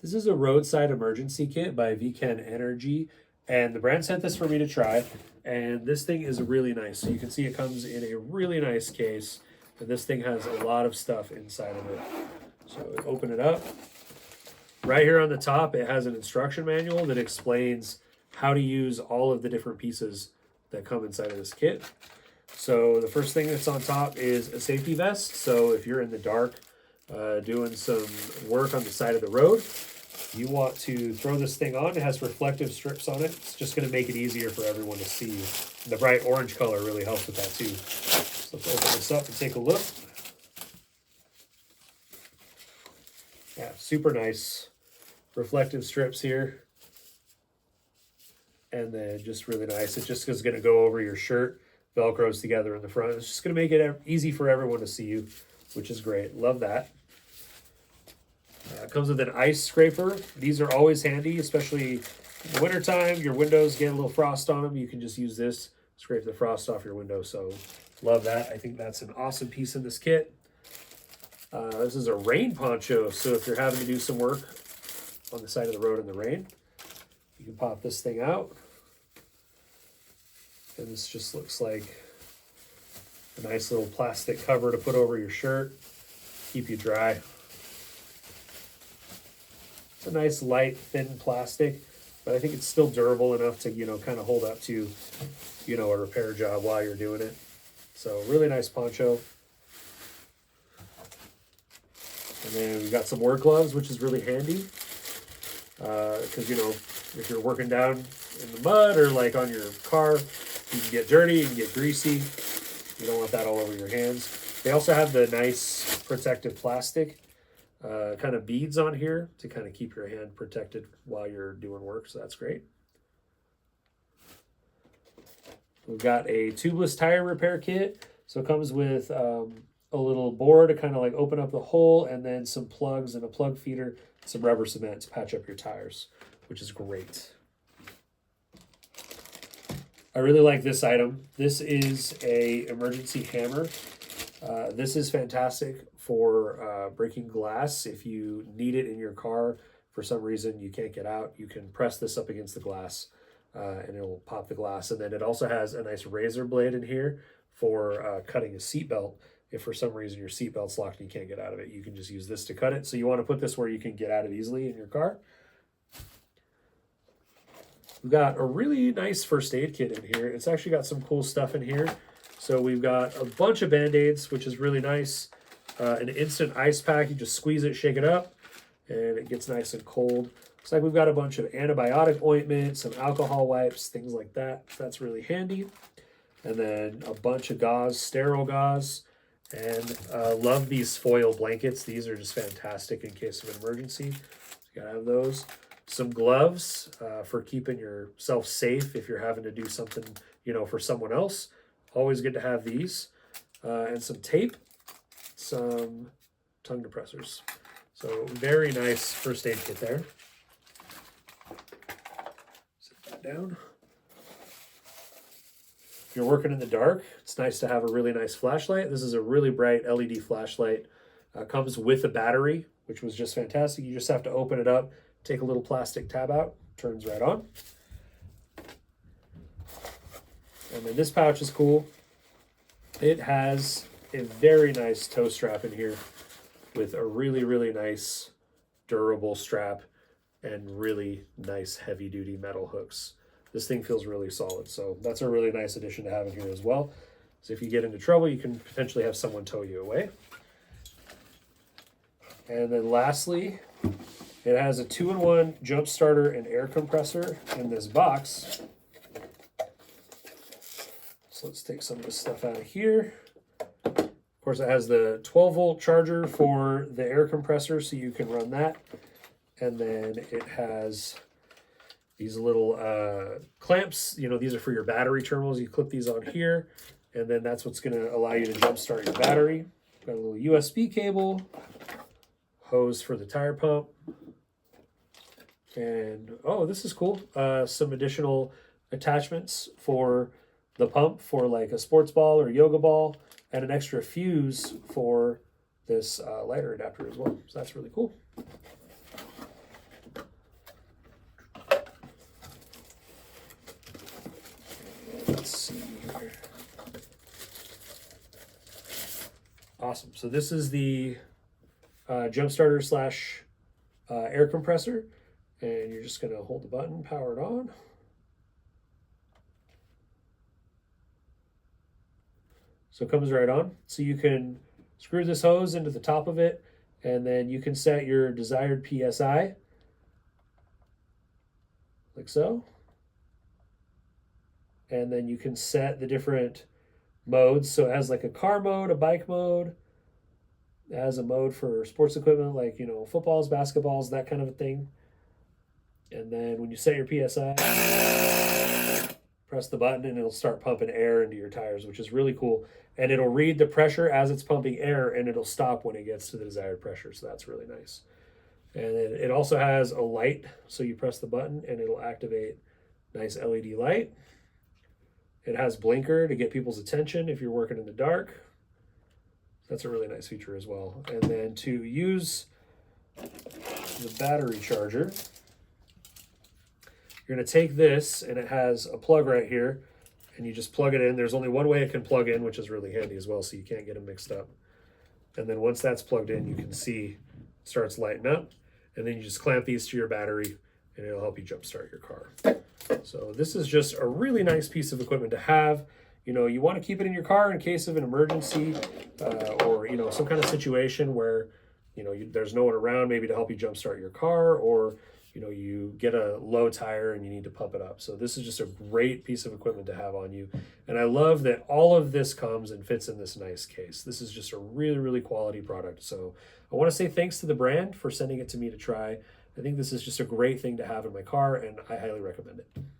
This is a roadside emergency kit by VCan Energy, and the brand sent this for me to try. And this thing is really nice. So you can see it comes in a really nice case, and this thing has a lot of stuff inside of it. So open it up. Right here on the top, it has an instruction manual that explains how to use all of the different pieces that come inside of this kit. So the first thing that's on top is a safety vest. So if you're in the dark doing some work on the side of the road, you want to throw this thing on. It has reflective strips on it. It's just going to make it easier for everyone to see you. And the bright orange color really helps with that too. So let's open this up and take a look. Yeah, super nice reflective strips here. And then just really nice. It just is going to go over your shirt. Velcros together in the front. It's just going to make it easy for everyone to see you, which is great. Love that. It comes with an ice scraper. These are always handy, especially in the wintertime. Your windows get a little frost on them. You can just use this, scrape the frost off your window. So love that. I think that's an awesome piece in this kit. This is a rain poncho. So if you're having to do some work on the side of the road in the rain, you can pop this thing out. And this just looks like a nice little plastic cover to put over your shirt, keep you dry. It's a nice light, thin plastic, but I think it's still durable enough to, kind of hold up to, a repair job while you're doing it. So really nice poncho. And then we've got some work gloves, which is really handy. Because, if you're working down in the mud or like on your car, you can get dirty, you can get greasy. You don't want that all over your hands. They also have the nice protective plastic kind of beads on here to kind of keep your hand protected while you're doing work, so that's great. We've got a tubeless tire repair kit. So it comes with a little board to kind of like open up the hole, and then some plugs and a plug feeder, some rubber cement to patch up your tires, which is great. I really like this item. This is a emergency hammer. This is fantastic for breaking glass. If you need it in your car for some reason you can't get out, you can press this up against the glass and it will pop the glass. And then it also has a nice razor blade in here for cutting a seatbelt. If for some reason your seatbelt's locked and you can't get out of it, you can just use this to cut it. So you want to put this where you can get out of easily in your car. We've got a really nice first aid kit in here. It's actually got some cool stuff in here. So we've got a bunch of Band-Aids, which is really nice. An instant ice pack. You just squeeze it, shake it up, and it gets nice and cold. Looks like we've got a bunch of antibiotic ointment, some alcohol wipes, things like that. So that's really handy. And then a bunch of gauze, sterile gauze. And love these foil blankets. These are just fantastic in case of an emergency. You gotta have those. Some gloves for keeping yourself safe if you're having to do something, for someone else. Always good to have these. And some tape, some tongue depressors. So very nice first aid kit there. Set that down. If you're working in the dark, it's nice to have a really nice flashlight. This is a really bright LED flashlight. Comes with a battery, which was just fantastic. You just have to open it up, take a little plastic tab out, turns right on. And then this pouch is cool. It has a very nice toe strap in here with a really, really nice durable strap and really nice heavy duty metal hooks. This thing feels really solid. So that's a really nice addition to have in here as well. So if you get into trouble, you can potentially have someone tow you away. And then lastly, it has a 2-in-1 jump starter and air compressor in this box. So let's take some of this stuff out of here. Of course, it has the 12-volt charger for the air compressor, so you can run that. And then it has these little clamps. These are for your battery terminals. You clip these on here, and then that's what's going to allow you to jump start your battery. Got a little USB cable, hose for the tire pump. And, oh, this is cool. Some additional attachments for the pump for like a sports ball or yoga ball, and an extra fuse for this lighter adapter as well. So that's really cool. Awesome. So this is the jump starter slash air compressor, and you're just going to hold the button, power it on. So it comes right on. So you can screw this hose into the top of it, and then you can set your desired PSI, like so. And then you can set the different modes. So it has like a car mode, a bike mode. It has a mode for sports equipment, like, you know, footballs, basketballs, that kind of a thing. And then when you set your PSI, press the button and it'll start pumping air into your tires, which is really cool. And it'll read the pressure as it's pumping air, and it'll stop when it gets to the desired pressure. So that's really nice. And then it also has a light. So you press the button and it'll activate nice LED light. It has blinker to get people's attention if you're working in the dark. That's a really nice feature as well. And then to use the battery charger, you're going to take this, and it has a plug right here, and you just plug it in. There's only one way it can plug in, which is really handy as well, so you can't get them mixed up. And then once that's plugged in, you can see it starts lighting up, and then you just clamp these to your battery, and it'll help you jumpstart your car. So this is just a really nice piece of equipment to have. You know, you want to keep it in your car in case of an emergency or, you know, some kind of situation where, you know, there's no one around maybe to help you jumpstart your car, or, you know, you get a low tire and you need to pump it up. So this is just a great piece of equipment to have on you. And I love that all of this comes and fits in this nice case. This is just a really, really quality product. So I want to say thanks to the brand for sending it to me to try. I think this is just a great thing to have in my car, and I highly recommend it.